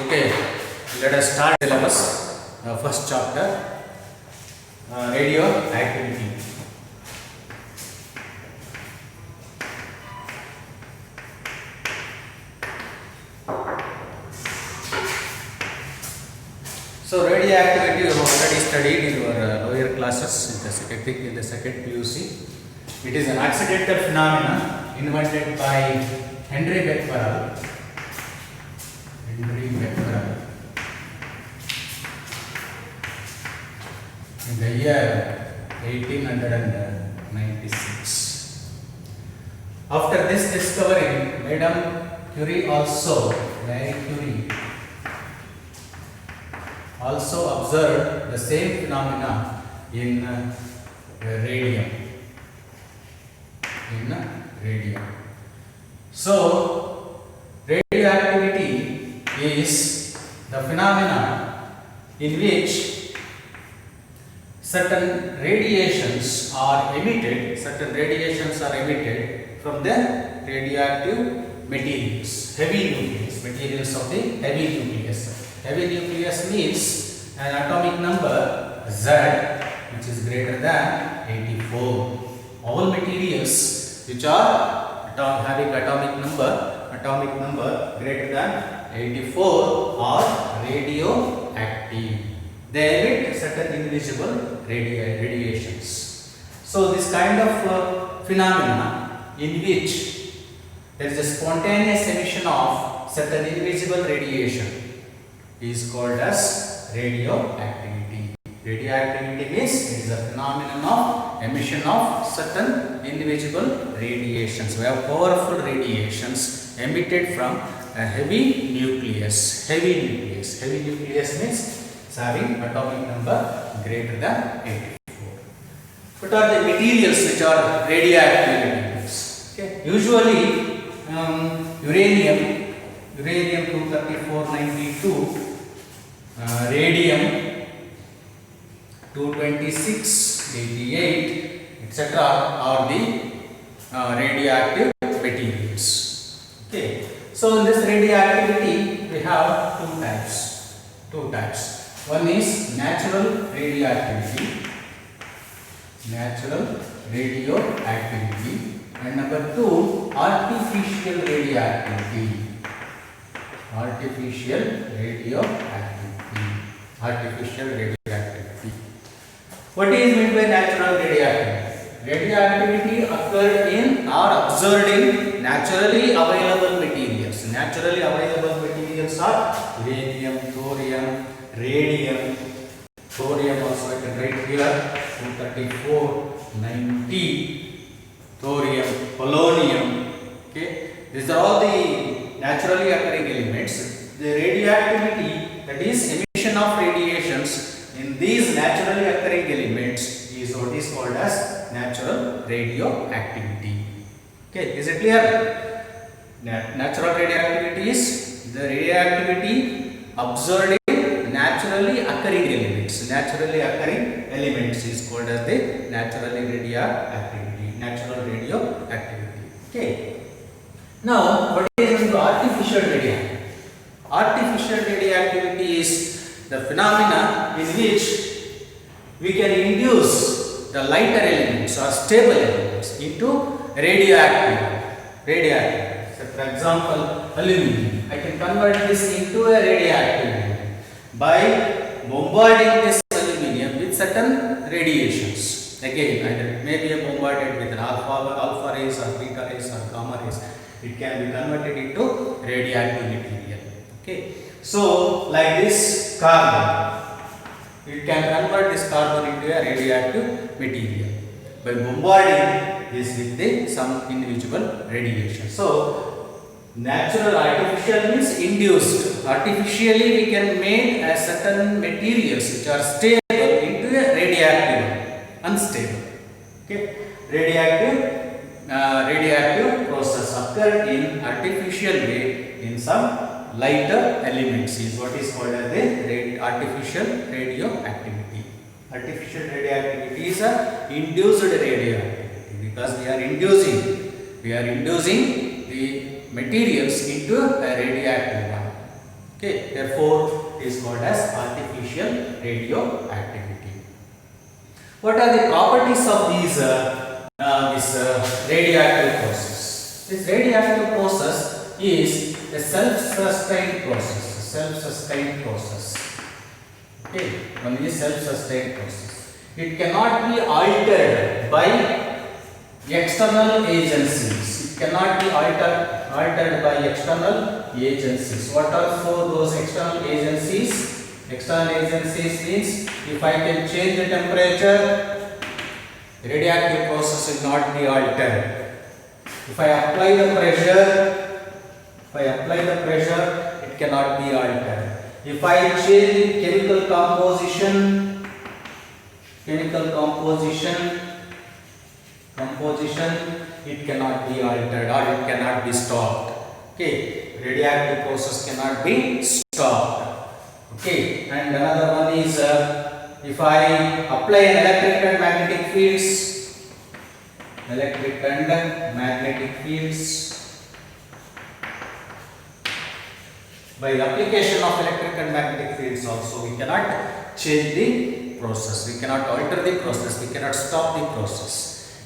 Okay, let us start syllabus. First chapter, radioactivity. So radioactivity you have already studied in your lower classes in the second PUC. It is an accidental phenomenon invented by Henry Becquerel. In the year 1896. After this discovery, Madame Curie Marie Curie also observed the same phenomena in radium. So, radioactivity is the phenomena in which certain radiations are emitted from the radioactive materials, materials of the heavy nucleus. Heavy nucleus means an atomic number Z which is greater than 84. All materials which are having atomic number greater than 84 are radioactive. They emit certain invisible radiations. So this kind of phenomena in which there is a spontaneous emission of certain invisible radiation is called as radioactivity. Radioactivity means it is a phenomenon of emission of certain invisible radiations. We have powerful radiations emitted from a heavy nucleus. Heavy nucleus means it's having atomic number greater than 84. What are the materials which are radioactive materials? Okay. Usually uranium 23492, radium 226, 88, etc. are the radioactive materials. Okay. So in this radioactivity we have two types. One is natural radioactivity, and number two, artificial radioactivity. What is meant by natural radioactivity? Radioactivity occurred in or observed in naturally available materials. Naturally available materials are uranium, thorium, radium, thorium also I can write here 234, 90, thorium, polonium. Okay, these are all the naturally occurring elements. The radioactivity, that is emission of radiations in these naturally occurring elements, is what is called as natural radioactivity. Okay, is it clear? Natural radioactivity is the radioactivity observed in naturally occurring elements. Naturally occurring elements is called as the natural radioactivity. Okay. Now, what is into artificial radioactivity? Artificial radioactivity is the phenomena in which we can induce the lighter elements or stable elements into radioactive. So, for example, aluminum. I can convert this into a radioactive element by bombarding this aluminum with certain radiations. Again, either it may be bombarded with an alpha rays or beta rays or gamma rays. It can be converted into radioactive material. Okay. So, like this carbon, it can convert this carbon into a radioactive material by bombarding this with some individual radiation. So, natural, artificial means induced. Artificially we can make a certain materials which are stable into a radioactive, unstable. Okay, radioactive process occurred in artificial way in some lighter elements is what is called as the artificial radioactivity. Artificial radioactivity is a induced radioactivity because we are inducing the materials into a radioactive one. Okay, therefore it is called as artificial radioactivity. What are the properties of these radioactive process? This radioactive process is a self-sustained process. Self-sustained process. Okay, one is self-sustained process. It cannot be altered by external agencies. It cannot be altered by external agencies. What are for those external agencies? External agencies means if I can change the temperature, the radioactive process will not be altered. If I apply the pressure, it cannot be altered. If I change the chemical composition, it cannot be altered or it cannot be stopped. Okay, radioactive process cannot be stopped. Okay, and another one is if I apply an electric and magnetic fields, by the application of electric and magnetic fields also we cannot change the process, we cannot alter the process, we cannot stop the process.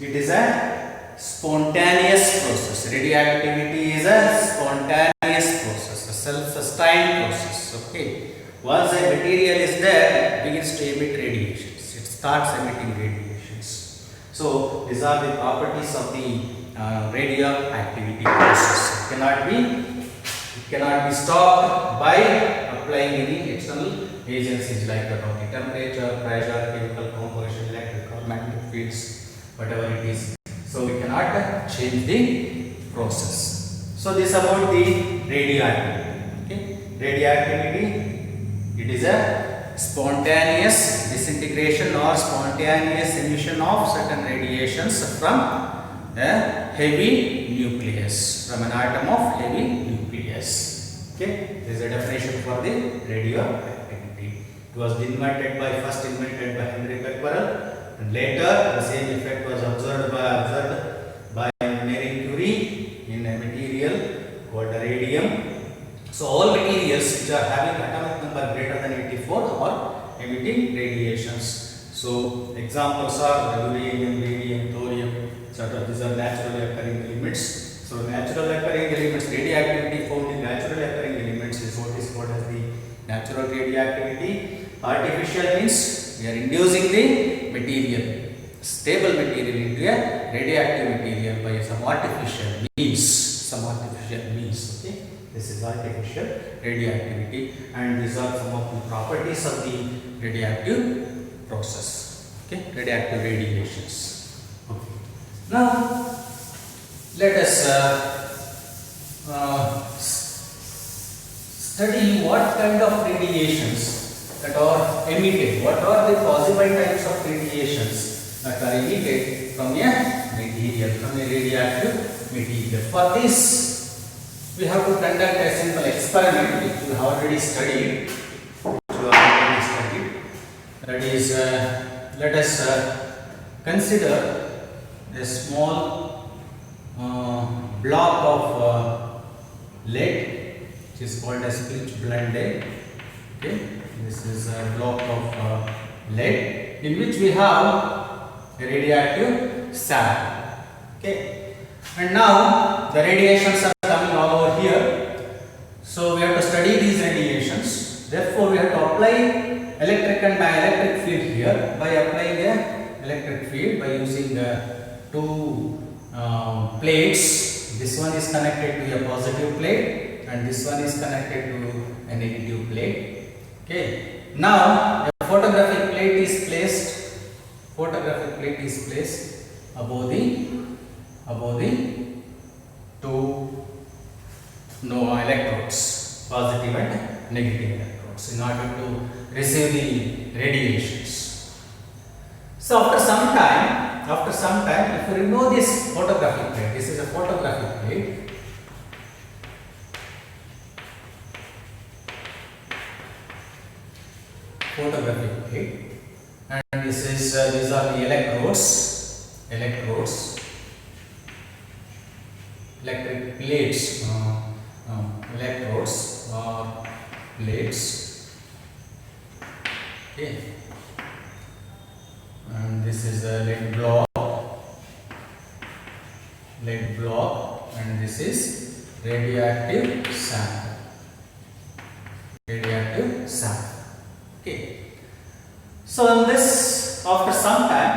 It is a spontaneous process. Radioactivity is a spontaneous process, a self-sustained process. Okay. Once a material is there, it begins to emit radiations. It starts emitting radiations. So these are the properties of the radioactivity process. It cannot be stopped by applying any external agencies like the temperature, pressure, chemical composition, electric or magnetic fields, whatever it is. So we cannot change the process. So this about the radioactivity. Okay, radioactivity. It is a spontaneous disintegration or spontaneous emission of certain radiations from a heavy nucleus, from an atom of heavy nucleus. Okay, this is a definition for the radioactivity. It was first invented by Henry Becquerel, and later the same effect was observed by Marie Curie in a material called radium. So all materials which are having atomic number greater than 84 are emitting radiations. So examples are uranium, radium, thorium, etc. These are naturally occurring elements. So natural occurring elements, radioactivity found in natural occurring elements is what is called as the natural radioactivity. Artificial means we are inducing the material, stable material into a radioactive material by some artificial means. Okay. This is artificial radioactivity, and these are some of the properties of the radioactive process. Okay, radioactive radiations. Okay. Now let us study what kind of radiations that are emitted. What are the possible types of radiations that are emitted from a material, from a radioactive material? For this, we have to conduct a simple experiment which we have already studied. That is, let us consider a small block of lead, which is called as pitch blende. Okay, this is a block of lead in which we have a radioactive sample. Okay, and now the radiations are coming all over here. So we have to study these radiations. Therefore, we have to apply electric and dielectric field here. By applying the electric field by using two plates. This one is connected to a positive plate and this one is connected to a negative plate. Okay. Now a photographic plate is placed. Above the two electrodes, positive and negative electrodes, in order to receive the radiations. So after some time, if you remove this photographic plate, this is a photographic plate. And this is these are the electrodes, electric plates, electrodes are plates. Okay, and this is a lead block, and this is radioactive sample. Okay. So in this, after some time,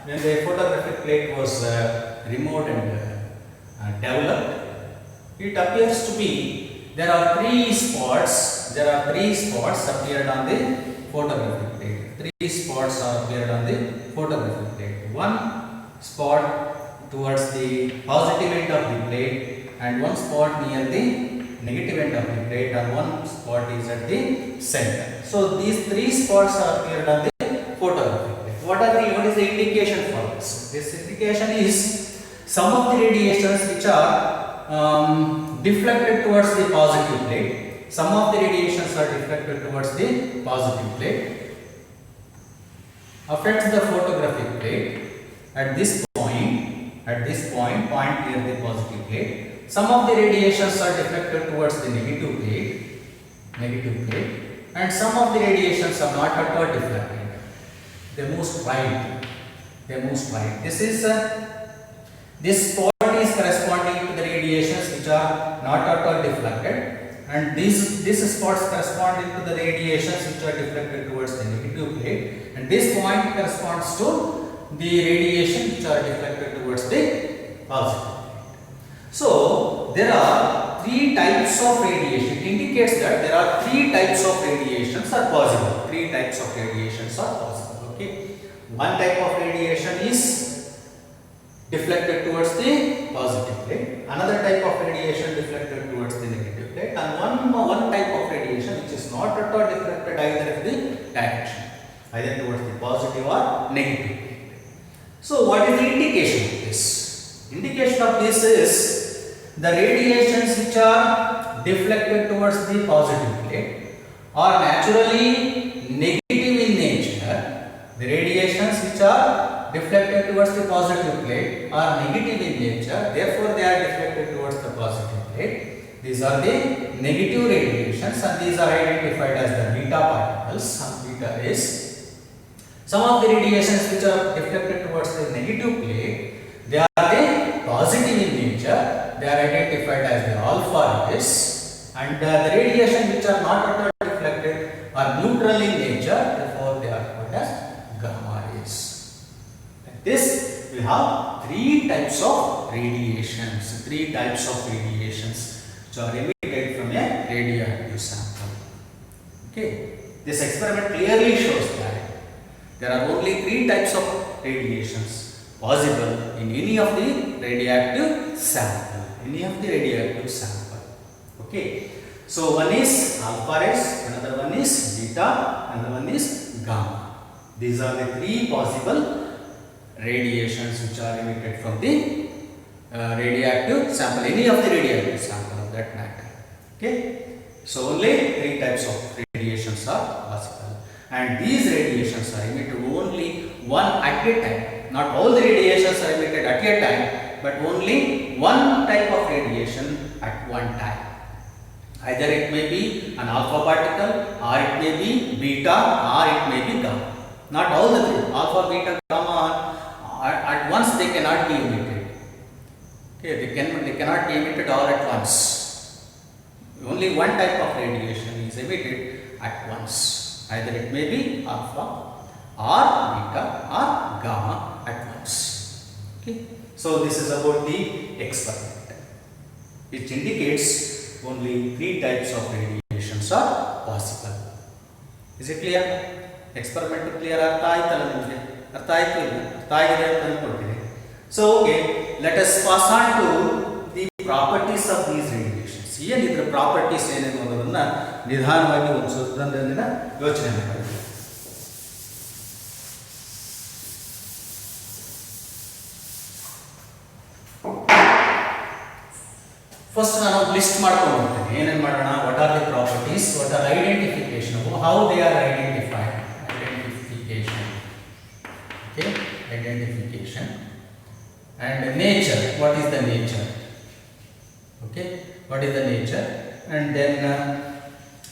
when the photographic plate was removed and developed, it appears to be there are three spots appeared on the photographic plate. Three spots are appeared on the photographic plate. One spot towards the positive end of the plate, and one spot near the negative end of the plate, and one spot is at the center. So these three spots are appeared on the photographic plate. What is the indication for this? This indication is some of the radiations which are deflected towards the positive plate. Some of the radiations are deflected towards the positive plate, affects the photographic plate at this point near the positive plate. Some of the radiations are deflected towards the negative plate, and some of the radiations are not at all deflected. They move right. This spot is corresponding to the radiations which are not at all deflected, and this spots corresponding to the radiations which are deflected towards the negative plate, and this point corresponds to the radiation which are deflected towards the positive plate. So there are three types of radiation. It indicates that there are three types of radiations are possible. Okay. One type of radiation is deflected towards the positive plate. Another type of radiation deflected towards the negative plate, and one type of radiation which is not at all deflected either of the direction, either towards the positive or negative plate. So what is the indication of this? Indication of this is the radiations which are deflected towards the positive plate are naturally negative in nature. The radiations which are deflected towards the positive plate are negative in nature, therefore they are deflected towards the positive plate. These are the negative radiations, and these are identified as the beta particles, beta rays. Some of the radiations which are deflected towards the negative plate, they are the positive in nature. They are identified as the alpha rays, and the radiation which are not at all deflected are neutral in nature, therefore they are called as gamma rays. Like this, we have three types of radiations, which are emitted from a radioactive sample. Okay, this experiment clearly shows that there are only three types of radiations possible in any of the radioactive sample. Okay, so one is alpha rays, another one is beta, another one is gamma. These are the three possible radiations which are emitted from the radioactive sample, any of the radioactive sample of that matter. Okay, so only three types of radiations are possible, and these radiations are emitted only one at a time. Not all the radiations are emitted at a time, but only one type of radiation at one time. Either it may be an alpha particle, or it may be beta, or it may be gamma. Not all the three, alpha, beta, gamma, at once they cannot be emitted. Okay, they cannot be emitted all at once. Only one type of radiation is emitted at once. Either it may be alpha, or beta, or gamma at once. Okay. So this is about the experiment, which indicates only three types of radiations are possible. Is it clear? Experiment clear? So okay, let us pass on to the properties of these radiations. Here the properties ನಿಧಾನವಾಗಿ ಒಂದು ಸ್ವಲ್ಪ ಯೋಚನೆ ಮಾಡಿ. First ನಾನು list ಮಾಡ್ಕೊಂಡು ಹೋಗ್ತೇನೆ. ಏನೇನು ಮಾಡೋಣ? What are the properties, what are identification, how they are identified. Okay, identification and nature. What is the nature? Okay, what is the nature? And then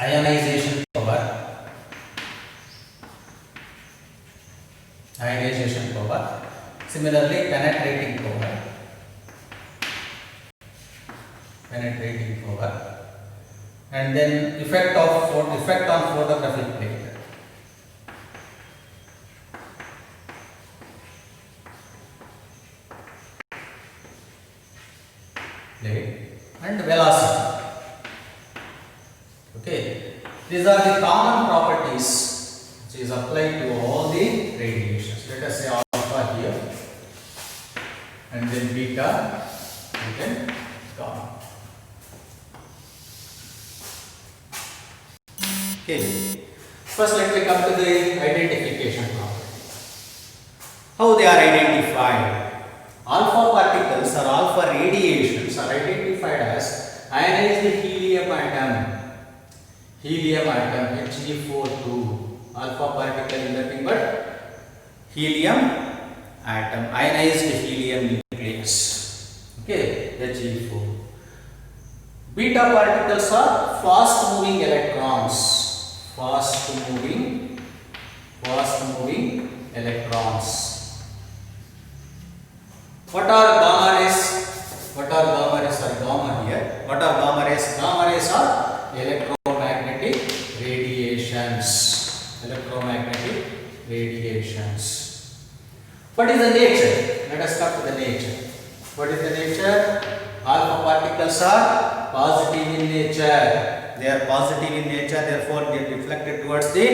ionization power, ionization power. Similarly, penetrating power, penetrating power, and then effect on photographic plate. And velocity. Okay, these are the common properties which is applied to all the radiations. Let us say alpha here, and then beta, and then gamma. Okay, first let me come to the identification property. How they are identified? Alpha particles or alpha radiations are identified as ionized helium atom. Helium atom, He42. Alpha particle is nothing but helium atom, ionized helium nucleus. Okay, He4. Beta particles are fast moving electrons. Fast moving electrons. What are gamma rays? What are gamma rays or gamma here? What are gamma rays? Gamma rays are electromagnetic radiations. Electromagnetic radiations. What is the nature? Let us come to the nature. What is the nature? Alpha particles are positive in nature. They are positive in nature, therefore they are reflected towards the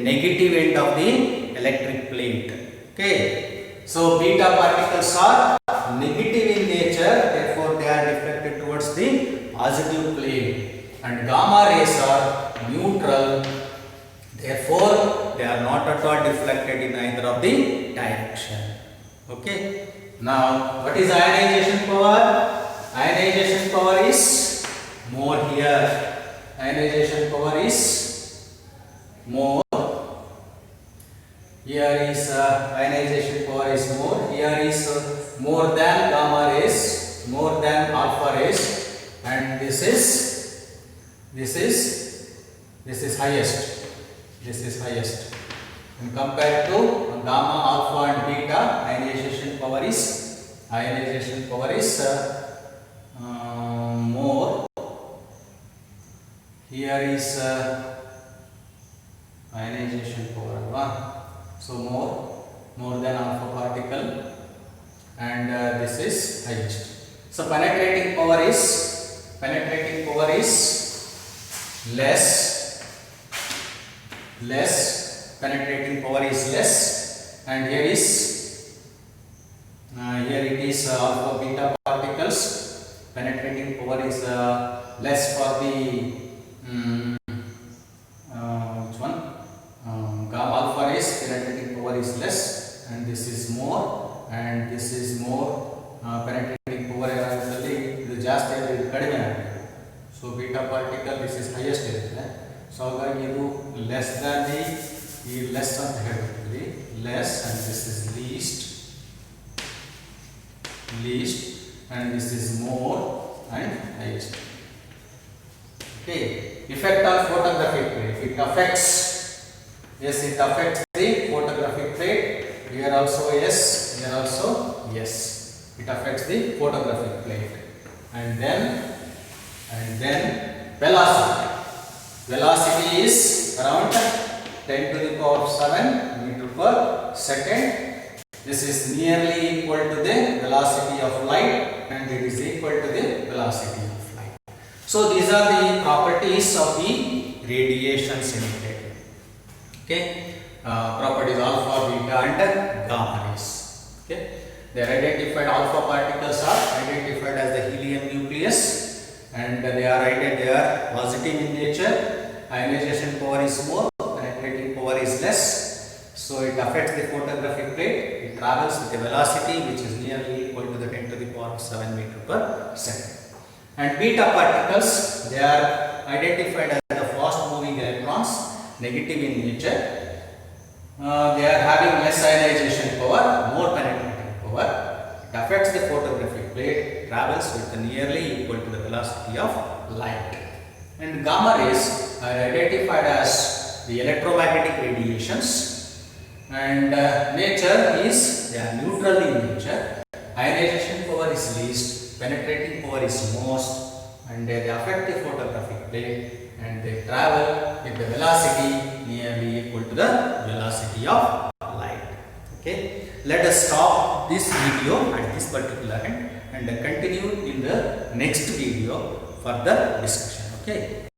negative end of the electric plate. Okay. So beta particles are negative in nature, therefore they are reflected towards the positive plane, and gamma rays are neutral, therefore they are not at all deflected in either of the direction. Okay. Now what is ionization power? Ionization power is more here. Ionization power is more. Here is ionization power is more. Here is more than gamma rays, more than alpha rays, and this is highest. This is highest. And compared to gamma, alpha, and beta, ionization power is more. Here is ionization power 1. So more than alpha particle, and this is highest. So penetrating power is less. Penetrating power is less, and here it is alpha beta particles. Penetrating power is less for the which one? Gamma alpha rays. Penetrating power is less, and this is more, and this is more. Penetrating power ಇದು ಜಾಸ್ತಿ ಆದರೆ ಇದು ಕಡಿಮೆ ಆಗುತ್ತೆ. So beta particle this is highest ಇರುತ್ತೆ. So ಹಾಗಾಗಿ ಇದು less than the less ಅಂತ ಹೇಳ್ತೀವಿ, less, and this is least, and this is more and highest. Okay, effect on photographic plate. It affects the photographic plate. Here also yes, here also yes. It affects the photographic plate. And then velocity. Velocity is around 10 to the power 7 meter per second. This is nearly equal to the velocity of light, and it is equal to the velocity of light. So these are the properties of the radiations emitted. Okay, properties alpha, beta, and gamma rays. Okay, they are identified. Alpha particles are identified as the helium nucleus, and they are positive in nature. Ionization power is more, penetrating power is less, so it affects the photographic plate. It travels with a velocity which is nearly equal to the 10 to the power 7 meter per second. And beta particles, they are identified as the fast moving electrons, negative in nature. They are having less ionization power, more penetrating power. It affects the photographic plate, travels with nearly equal to the velocity of light. and gamma rays are identified as the electromagnetic radiations, and nature is they are neutral in nature. Ionization power is least, penetrating power is most, and they affect the photographic plane, and they travel with the velocity nearly equal to the velocity of light. Okay, let us stop this video at this particular end and continue in the next video for the discussion. Okay.